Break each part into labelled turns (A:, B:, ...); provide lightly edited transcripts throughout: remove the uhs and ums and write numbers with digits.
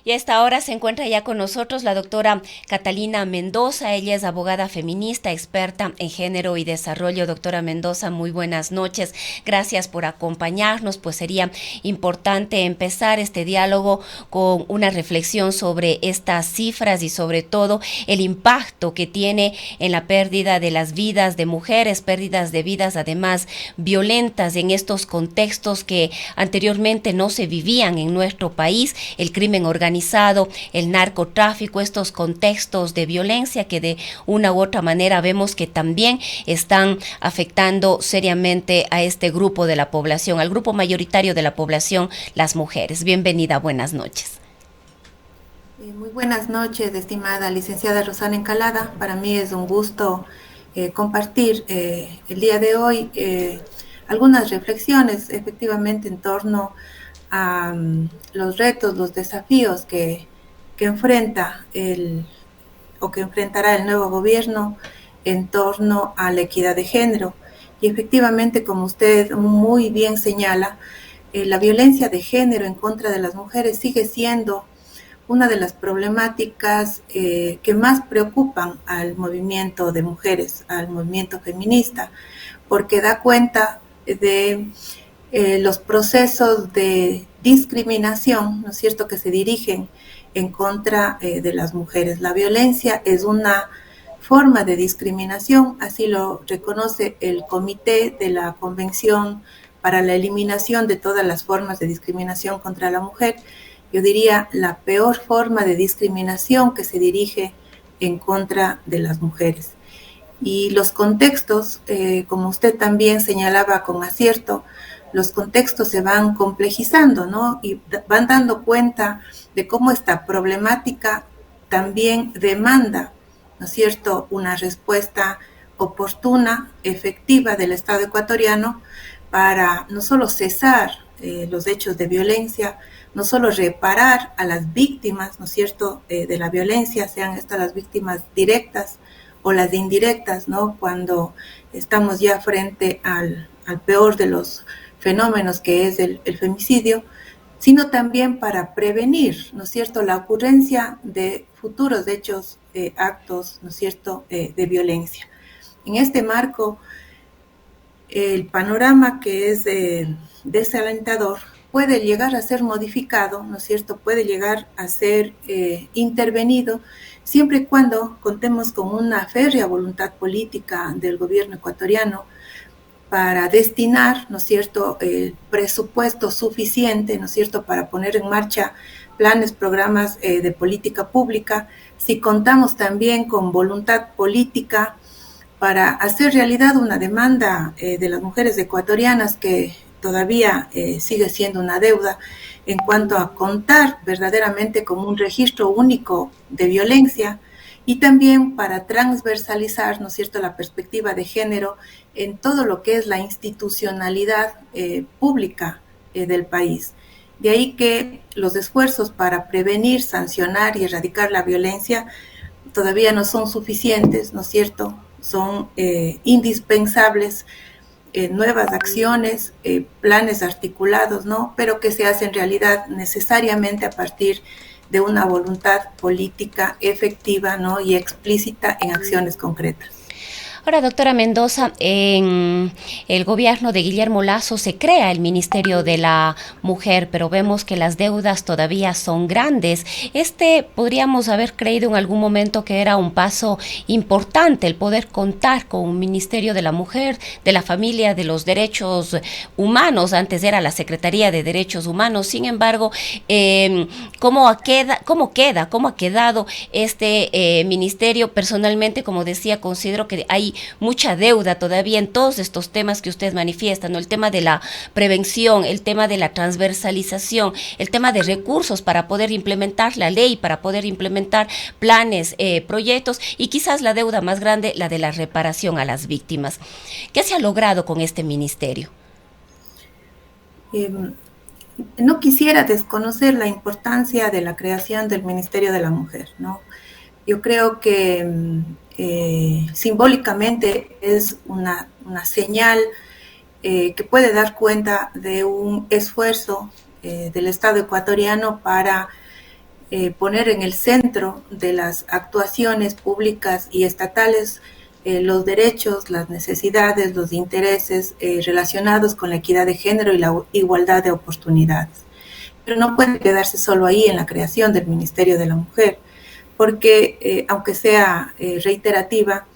A: Y a esta hora se encuentra ya con nosotros la doctora Catalina Mendoza. Ella es abogada feminista, experta en género y desarrollo. Doctora Mendoza, muy buenas noches. Gracias por acompañarnos. Pues sería importante empezar este diálogo con una reflexión sobre estas cifras y sobre todo el impacto que tiene en la pérdida de las vidas de mujeres, pérdidas de vidas además violentas en estos contextos que anteriormente no se vivían en nuestro país, el crimen organizado, el narcotráfico, estos contextos de violencia que de una u otra manera vemos que también están afectando seriamente a este grupo de la población, al grupo mayoritario de la población, las mujeres. Bienvenida, buenas noches.
B: Muy buenas noches, estimada licenciada Rosana Encalada. Para mí es un gusto compartir el día de hoy algunas reflexiones efectivamente en torno a los retos, los desafíos que enfrenta o que enfrentará el nuevo gobierno en torno a la equidad de género. Y efectivamente, como usted muy bien señala, la violencia de género en contra de las mujeres sigue siendo una de las problemáticas que más preocupan al movimiento de mujeres, al movimiento feminista, porque da cuenta de los procesos de discriminación, ¿no es cierto?, que se dirigen en contra de las mujeres. La violencia es una forma de discriminación, así lo reconoce el Comité de la Convención para la Eliminación de todas las formas de discriminación contra la mujer. Yo diría la peor forma de discriminación que se dirige en contra de las mujeres. Y los contextos, como usted también señalaba con acierto, los contextos se van complejizando, ¿no? Y van dando cuenta de cómo esta problemática también demanda, ¿no es cierto?, una respuesta oportuna, efectiva del Estado ecuatoriano para no solo cesar los hechos de violencia, no solo reparar a las víctimas, ¿no es cierto?, de la violencia, sean estas las víctimas directas o las indirectas, ¿no?, cuando estamos ya frente al peor de los fenómenos que es el femicidio, sino también para prevenir, ¿no es cierto?, la ocurrencia de futuros hechos, actos, ¿no es cierto?, de violencia. En este marco, el panorama que es desalentador puede llegar a ser modificado, ¿no es cierto?, puede llegar a ser intervenido siempre y cuando contemos con una férrea voluntad política del gobierno ecuatoriano para destinar, ¿no es cierto?, el presupuesto suficiente, ¿no es cierto?, para poner en marcha planes, programas de política pública, si contamos también con voluntad política para hacer realidad una demanda de las mujeres ecuatorianas que todavía sigue siendo una deuda en cuanto a contar verdaderamente con un registro único de violencia y también para transversalizar, ¿no es cierto?, la perspectiva de género en todo lo que es la institucionalidad pública del país. De ahí que los esfuerzos para prevenir, sancionar y erradicar la violencia todavía no son suficientes, ¿no es cierto? Son indispensables nuevas acciones, planes articulados, ¿no? Pero que se hacen realidad necesariamente a partir de una voluntad política efectiva, ¿no?, y explícita en acciones concretas.
A: Ahora, doctora Mendoza, en el gobierno de Guillermo Lasso se crea el Ministerio de la Mujer, pero vemos que las deudas todavía son grandes. Podríamos haber creído en algún momento que era un paso importante el poder contar con un Ministerio de la Mujer, de la Familia, de los Derechos Humanos. Antes era la Secretaría de Derechos Humanos. Sin embargo, ¿cómo ha quedado este ministerio? Personalmente, como decía, considero que hay mucha deuda todavía en todos estos temas que usted manifiesta, ¿no? El tema de la prevención, el tema de la transversalización, el tema de recursos para poder implementar la ley, para poder implementar planes, proyectos, y quizás la deuda más grande, la de la reparación a las víctimas. ¿Qué se ha logrado con este ministerio?
B: Eh, no quisiera desconocer la importancia de la creación del Ministerio de la Mujer, ¿no? Yo creo que simbólicamente es una señal que puede dar cuenta de un esfuerzo del Estado ecuatoriano para poner en el centro de las actuaciones públicas y estatales los derechos, las necesidades, los intereses relacionados con la equidad de género y la igualdad de oportunidades. Pero no puede quedarse solo ahí en la creación del Ministerio de la Mujer, porque aunque sea reiterativa,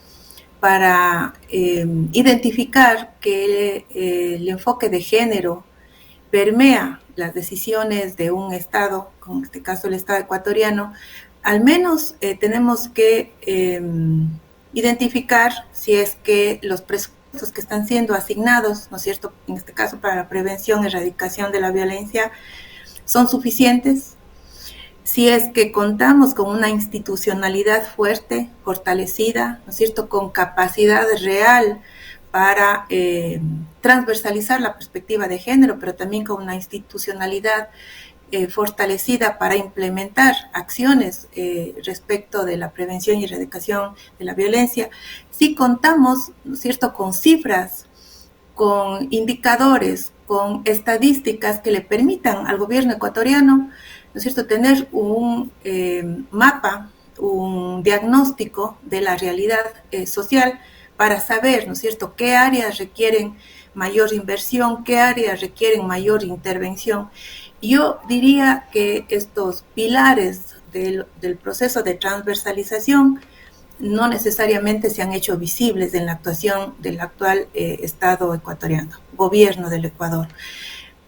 B: para identificar que el enfoque de género permea las decisiones de un Estado, como en este caso el Estado ecuatoriano, al menos tenemos que identificar si es que los presupuestos que están siendo asignados, ¿no es cierto?, en este caso para la prevención y erradicación de la violencia, son suficientes, si es que contamos con una institucionalidad fuerte, fortalecida, ¿no es cierto?, con capacidad real para transversalizar la perspectiva de género, pero también con una institucionalidad fortalecida para implementar acciones respecto de la prevención y erradicación de la violencia. Si contamos, ¿no es cierto?, con cifras, con indicadores, con estadísticas que le permitan al gobierno ecuatoriano, ¿no es cierto?, tener un mapa, un diagnóstico de la realidad social para saber, ¿no es cierto?, qué áreas requieren mayor inversión, qué áreas requieren mayor intervención. Yo diría que estos pilares del proceso de transversalización no necesariamente se han hecho visibles en la actuación del actual Estado ecuatoriano, gobierno del Ecuador.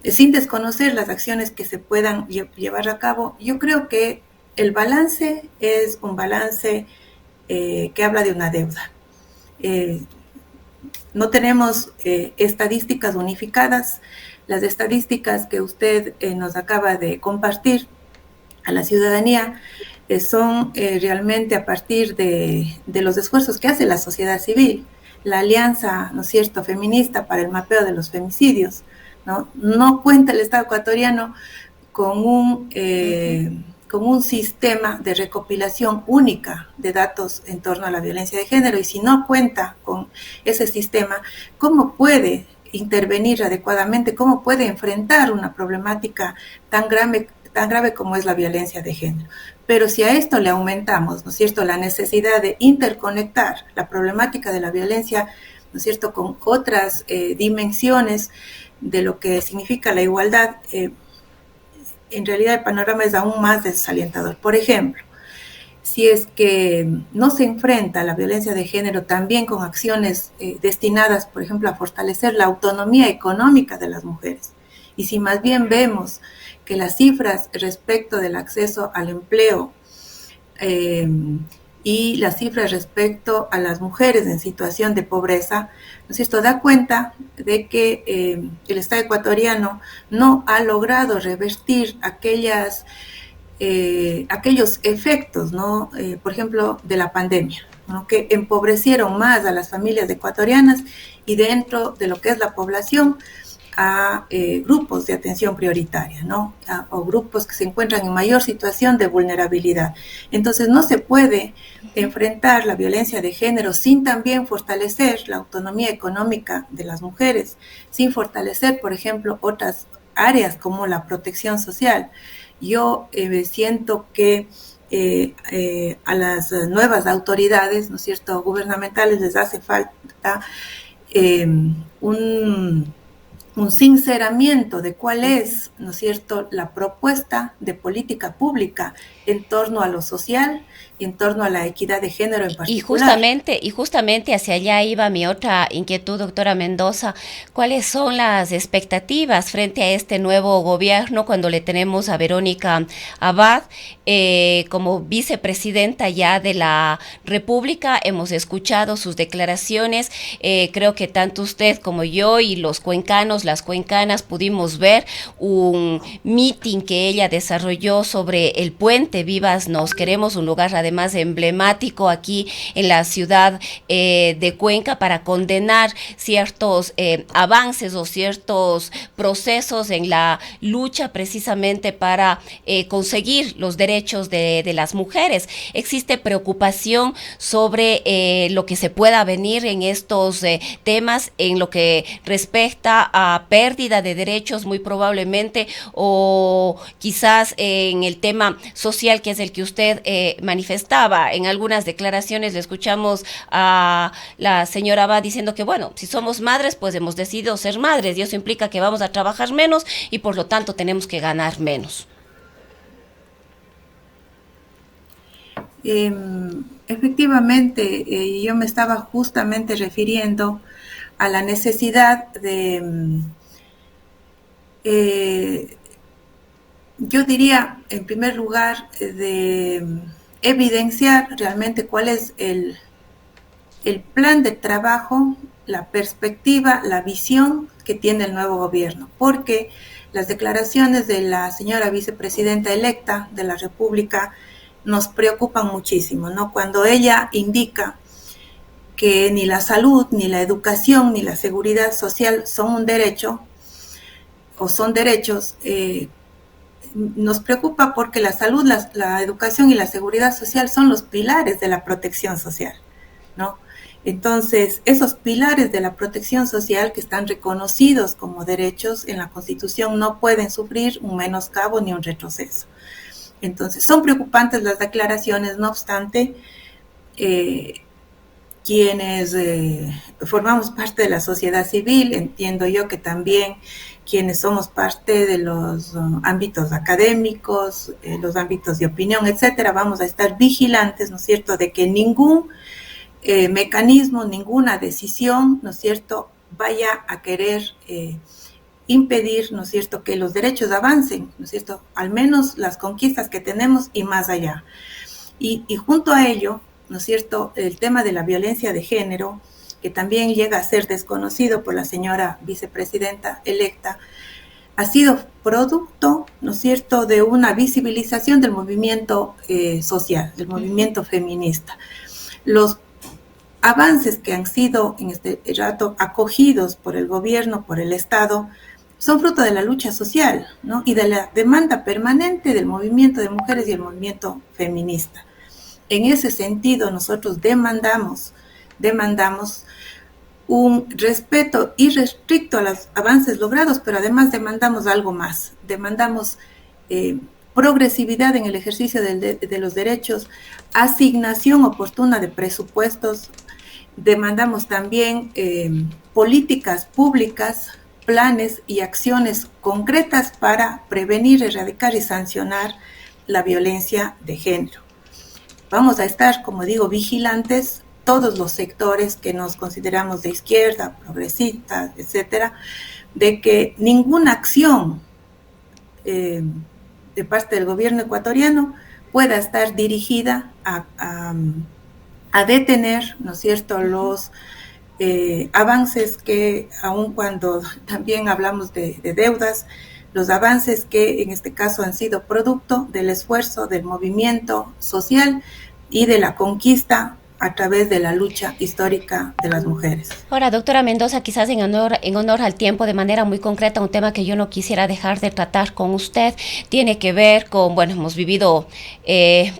B: Sin desconocer las acciones que se puedan llevar a cabo, yo creo que el balance es un balance que habla de una deuda. No tenemos estadísticas unificadas. Las estadísticas que usted nos acaba de compartir a la ciudadanía son realmente a partir de los esfuerzos que hace la sociedad civil, la alianza, ¿no es cierto?, feminista para el mapeo de los femicidios, ¿no? No cuenta el Estado ecuatoriano con un sistema de recopilación única de datos en torno a la violencia de género, y si no cuenta con ese sistema, ¿cómo puede intervenir adecuadamente? ¿Cómo puede enfrentar una problemática tan grave como es la violencia de género? Pero si a esto le aumentamos, ¿no es cierto?, la necesidad de interconectar la problemática de la violencia, ¿no es cierto?, con otras dimensiones de lo que significa la igualdad, en realidad el panorama es aún más desalentador. Por ejemplo, si es que no se enfrenta a la violencia de género también con acciones destinadas, por ejemplo, a fortalecer la autonomía económica de las mujeres, y si más bien vemos que las cifras respecto del acceso al empleo y las cifras respecto a las mujeres en situación de pobreza, ¿no es cierto?, da cuenta de que el Estado ecuatoriano no ha logrado revertir aquellos efectos, ¿no?, por ejemplo, de la pandemia, ¿no?, que empobrecieron más a las familias ecuatorianas y dentro de lo que es la población a grupos de atención prioritaria, ¿no?, o grupos que se encuentran en mayor situación de vulnerabilidad. Entonces no se puede enfrentar la violencia de género sin también fortalecer la autonomía económica de las mujeres, sin fortalecer, por ejemplo, otras áreas como la protección social. Yo siento que a las nuevas autoridades, ¿no es cierto?, gubernamentales, les hace falta un sinceramiento de cuál es, ¿no es cierto?, la propuesta de política pública en torno a lo social y en torno a la equidad de género en particular.
A: Y justamente hacia allá iba mi otra inquietud, doctora Mendoza. ¿Cuáles son las expectativas frente a este nuevo gobierno cuando le tenemos a Verónica Abad como vicepresidenta ya de la República? Hemos escuchado sus declaraciones, creo que tanto usted como yo y los cuencanos, las cuencanas, pudimos ver un meeting que ella desarrolló sobre el puente Vivas Nos Queremos, un lugar además emblemático aquí en la ciudad de Cuenca, para condenar ciertos avances o ciertos procesos en la lucha precisamente para conseguir los derechos de las mujeres. Existe preocupación sobre lo que se pueda venir en estos temas en lo que respecta a la pérdida de derechos muy probablemente, o quizás en el tema social, que es el que usted manifestaba. En algunas declaraciones le escuchamos a la señora Abad diciendo que, bueno, si somos madres, pues hemos decidido ser madres y eso implica que vamos a trabajar menos y por lo tanto tenemos que ganar menos.
B: Efectivamente, yo me estaba justamente refiriendo a la necesidad de, eh, yo diría, en primer lugar, de evidenciar realmente cuál es el plan de trabajo, la perspectiva, la visión que tiene el nuevo gobierno, porque las declaraciones de la señora vicepresidenta electa de la República nos preocupan muchísimo, ¿no? Cuando ella indica que ni la salud, ni la educación, ni la seguridad social son un derecho o son derechos, nos preocupa porque la salud, la educación y la seguridad social son los pilares de la protección social, ¿no? Entonces, esos pilares de la protección social que están reconocidos como derechos en la Constitución no pueden sufrir un menoscabo ni un retroceso. Entonces, son preocupantes las declaraciones, no obstante, quienes formamos parte de la sociedad civil, entiendo yo que también quienes somos parte de los ámbitos académicos, los ámbitos de opinión, etcétera, vamos a estar vigilantes, ¿no es cierto?, de que ningún mecanismo, ninguna decisión, ¿no es cierto?, vaya a querer impedir, ¿no es cierto?, que los derechos avancen, ¿no es cierto?, al menos las conquistas que tenemos y más allá. Y junto a ello, ¿no es cierto?, el tema de la violencia de género, que también llega a ser desconocido por la señora vicepresidenta electa, ha sido producto, ¿no es cierto?, de una visibilización del movimiento social, del movimiento feminista. Los avances que han sido en este rato acogidos por el gobierno, por el Estado, son fruto de la lucha social, ¿no?, y de la demanda permanente del movimiento de mujeres y el movimiento feminista. En ese sentido, nosotros demandamos un respeto irrestricto a los avances logrados, pero además demandamos algo más. Demandamos progresividad en el ejercicio de los derechos, asignación oportuna de presupuestos. Demandamos también políticas públicas, planes y acciones concretas para prevenir, erradicar y sancionar la violencia de género. Vamos a estar, como digo, vigilantes, todos los sectores que nos consideramos de izquierda, progresistas, etcétera, de que ninguna acción de parte del gobierno ecuatoriano pueda estar dirigida a detener, ¿no es cierto?, los avances que, aun cuando también hablamos de deudas, los avances que en este caso han sido producto del esfuerzo del movimiento social y de la conquista a través de la lucha histórica de las mujeres.
A: Ahora, doctora Mendoza, quizás en honor al tiempo, de manera muy concreta, un tema que yo no quisiera dejar de tratar con usted, tiene que ver con, bueno, hemos vivido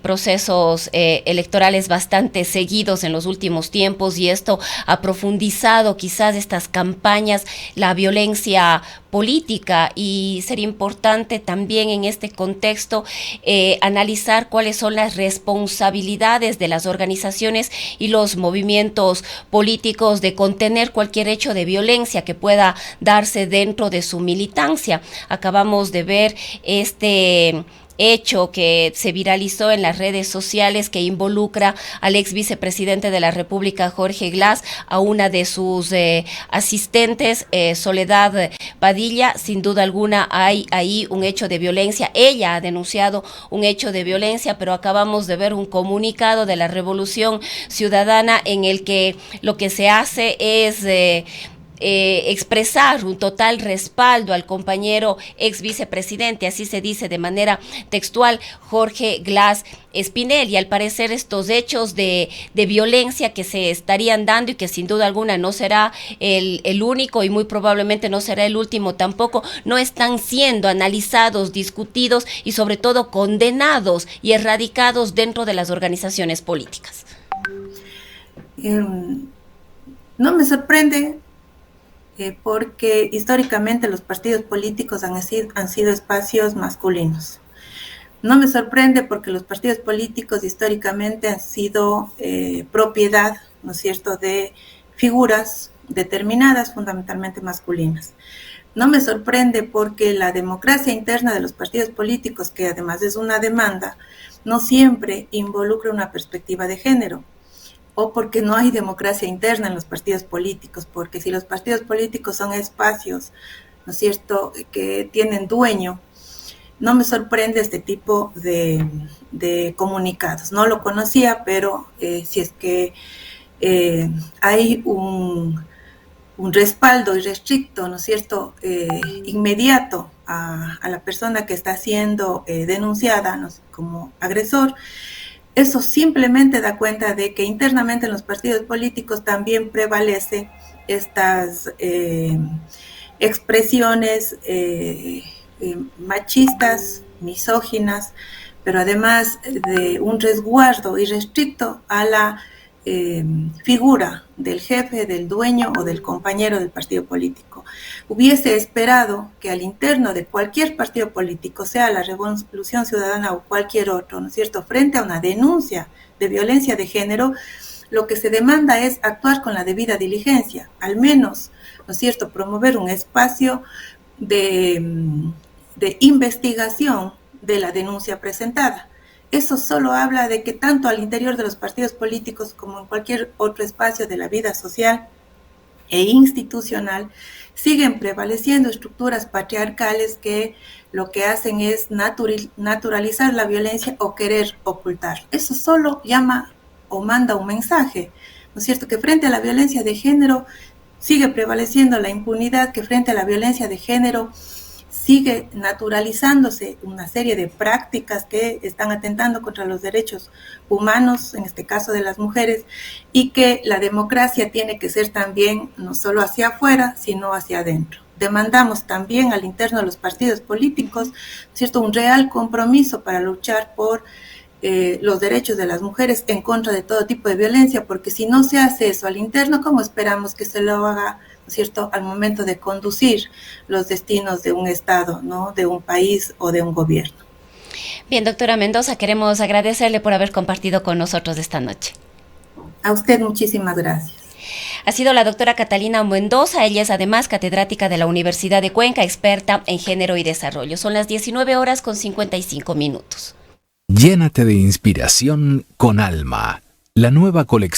A: procesos electorales bastante seguidos en los últimos tiempos y esto ha profundizado quizás estas campañas, la violencia política, y sería importante también en este contexto analizar cuáles son las responsabilidades de las organizaciones y los movimientos políticos de contener cualquier hecho de violencia que pueda darse dentro de su militancia. Acabamos de ver este hecho que se viralizó en las redes sociales que involucra al ex vicepresidente de la República, Jorge Glass, a una de sus asistentes, Soledad Padilla. Sin duda alguna hay ahí un hecho de violencia. Ella ha denunciado un hecho de violencia, pero acabamos de ver un comunicado de la Revolución Ciudadana en el que lo que se hace es expresar un total respaldo al compañero ex vicepresidente, así se dice de manera textual, Jorge Glass Espinel, y al parecer estos hechos de violencia que se estarían dando y que sin duda alguna no será el único y muy probablemente no será el último tampoco, no están siendo analizados, discutidos y sobre todo condenados y erradicados dentro de las organizaciones políticas.
B: No me sorprende porque históricamente los partidos políticos han sido espacios masculinos. No me sorprende porque los partidos políticos históricamente han sido propiedad, ¿no es cierto?, de figuras determinadas, fundamentalmente masculinas. No me sorprende porque la democracia interna de los partidos políticos, que además es una demanda, no siempre involucra una perspectiva de género, o porque no hay democracia interna en los partidos políticos, porque si los partidos políticos son espacios, ¿no es cierto?, que tienen dueño, no me sorprende este tipo de comunicados. No lo conocía, pero si es que hay un respaldo irrestricto, ¿no es cierto?, inmediato a la persona que está siendo denunciada, ¿no?, como agresor, eso simplemente da cuenta de que internamente en los partidos políticos también prevalece estas expresiones machistas, misóginas, pero además de un resguardo irrestricto a la figura del jefe, del dueño o del compañero del partido político. Hubiese esperado que al interno de cualquier partido político, sea la Revolución Ciudadana o cualquier otro, ¿no es cierto?, frente a una denuncia de violencia de género, lo que se demanda es actuar con la debida diligencia, al menos, ¿no es cierto?, promover un espacio de investigación de la denuncia presentada. Eso solo habla de que tanto al interior de los partidos políticos como en cualquier otro espacio de la vida social e institucional siguen prevaleciendo estructuras patriarcales que lo que hacen es naturalizar la violencia o querer ocultar. Eso solo llama o manda un mensaje, ¿no es cierto?, que frente a la violencia de género sigue prevaleciendo la impunidad, que frente a la violencia de género sigue naturalizándose una serie de prácticas que están atentando contra los derechos humanos, en este caso de las mujeres, y que la democracia tiene que ser también no solo hacia afuera, sino hacia adentro. Demandamos también al interno de los partidos políticos, ¿cierto?, un real compromiso para luchar por los derechos de las mujeres en contra de todo tipo de violencia, porque si no se hace eso al interno, ¿cómo esperamos que se lo haga, ¿no es cierto?, al momento de conducir los destinos de un Estado, ¿no?, de un país o de un gobierno?
A: Bien, doctora Mendoza, queremos agradecerle por haber compartido con nosotros esta noche.
B: A usted muchísimas gracias.
A: Ha sido la doctora Catalina Mendoza, ella es además catedrática de la Universidad de Cuenca, experta en género y desarrollo. Son las 19:55.
C: Llénate de inspiración con Alma, la nueva colección